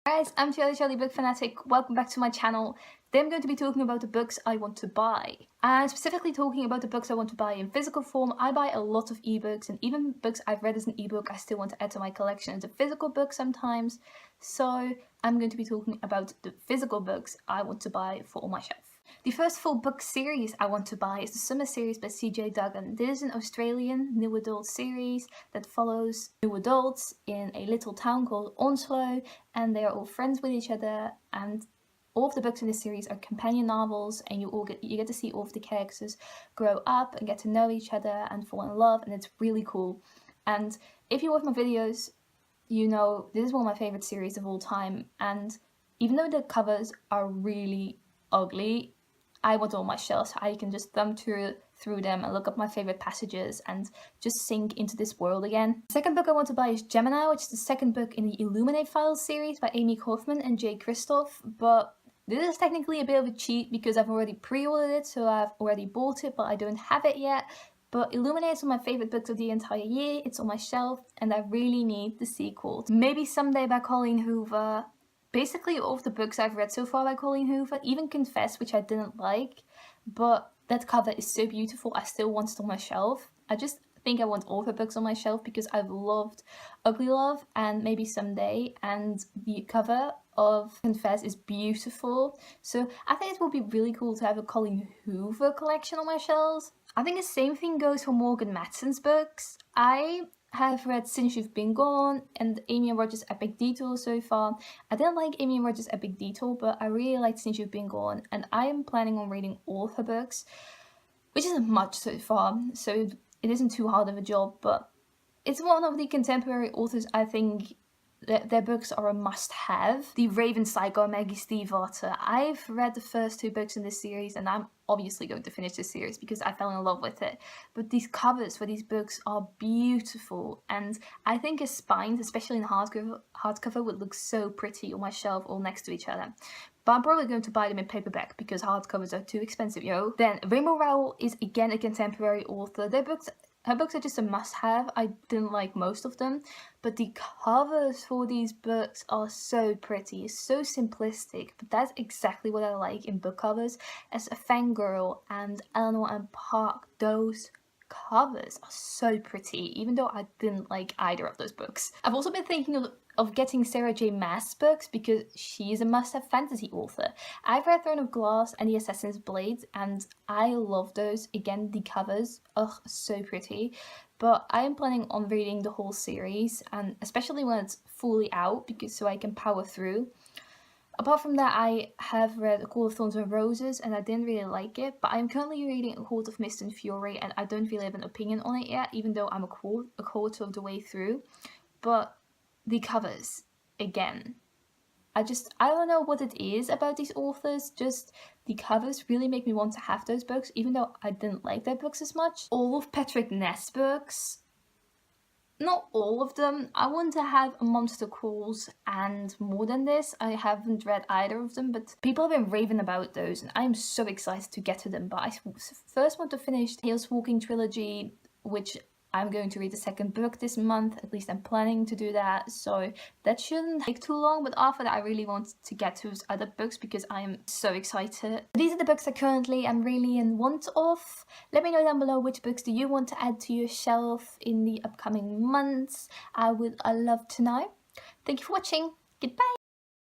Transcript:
Guys, I'm Jelly Book Fanatic. Welcome back to my channel. Today I'm going to be talking about the books I want to buy. And specifically talking about the books I want to buy in physical form. I buy a lot of ebooks, and even books I've read as an ebook I still want to add to my collection as a physical book sometimes. So I'm going to be talking about the physical books I want to buy for on my shelf. The first full book series I want to buy is the Summer series by Duggan. This is an Australian new adult series that follows new adults in a little town called Onslow, and they are all friends with each other, and all of the books in this series are companion novels, and you get to see all of the characters grow up and get to know each other and fall in love, and it's really cool. And if you watch my videos, you know this is one of my favorite series of all time, and even though the covers are really ugly, I want it on my shelf so I can just thumb through them and look up my favorite passages and just sink into this world again. The second book I want to buy is Gemini, which is the second book in the Illuminate Files series by Amie, Kaufman and J Kristoff, but this is technically a bit of a cheat because I've already pre-ordered it, so I've already bought it, but I don't have it yet. But Illuminate is one of my favorite books of the entire year. It's on my shelf and I really need the sequel. Maybe Someday by Colleen Hoover. Basically all of the books I've read so far by Colleen Hoover, even Confess, which I didn't like, but that cover is so beautiful, I still want it on my shelf. I just think I want all of her books on my shelf because I've loved Ugly Love and Maybe Someday, and the cover of Confess is beautiful. So I think it would be really cool to have a Colleen Hoover collection on my shelves. I think the same thing goes for Morgan Matson's books. I have read Since You've Been Gone and Amie and Roger's Epic Detour so far. I didn't like Amie and Roger's Epic Detour, but I really liked Since You've Been Gone, and I am planning on reading all of her books, which isn't much so far, so it isn't too hard of a job, but it's one of the contemporary authors I think that their books are a must-have. The Raven Psycho, Maggie Stiefvater. I've read the first two books in this series, and I'm obviously going to finish this series because I fell in love with it. But these covers for these books are beautiful, and I think a spine, especially in hardcover, would look so pretty on my shelf all next to each other. But I'm probably going to buy them in paperback because hardcovers are too expensive, yo. Then Rowell is again a contemporary author. Her books are just a must-have. I didn't like most of them, but the covers for these books are so pretty. It's so simplistic, but that's exactly what I like in book covers. As a fangirl and Eleanor and Park, those covers are so pretty, even though I didn't like either of those books. I've also been thinking of getting Sarah J Maas books because she is a must-have fantasy author. I've read Throne of Glass and The Assassin's Blade, and I love those. Again, the covers, ugh, so pretty. But I am planning on reading the whole series, and especially when it's fully out, because so I can power through. Apart from that, I have read A Court of Thorns and Roses, and I didn't really like it, but I'm currently reading A Court of Mist and Fury, and I don't really have an opinion on it yet, even though I'm a quarter of the way through. But the covers, again, I don't know what it is about these authors, just the covers really make me want to have those books, even though I didn't like their books as much. All of Patrick Ness books, not all of them. I want to have A Monster Calls and More Than This. I haven't read either of them, but people have been raving about those, and I'm so excited to get to them. But I first want to finish Tales Walking trilogy, which I'm going to read the second book this month, at least I'm planning to do that, so that shouldn't take too long. But after that I really want to get to those other books because I am so excited. These are the books I currently am really in want of. Let me know down below which books do you want to add to your shelf in the upcoming months. I would love to know. Thank you for watching. Goodbye!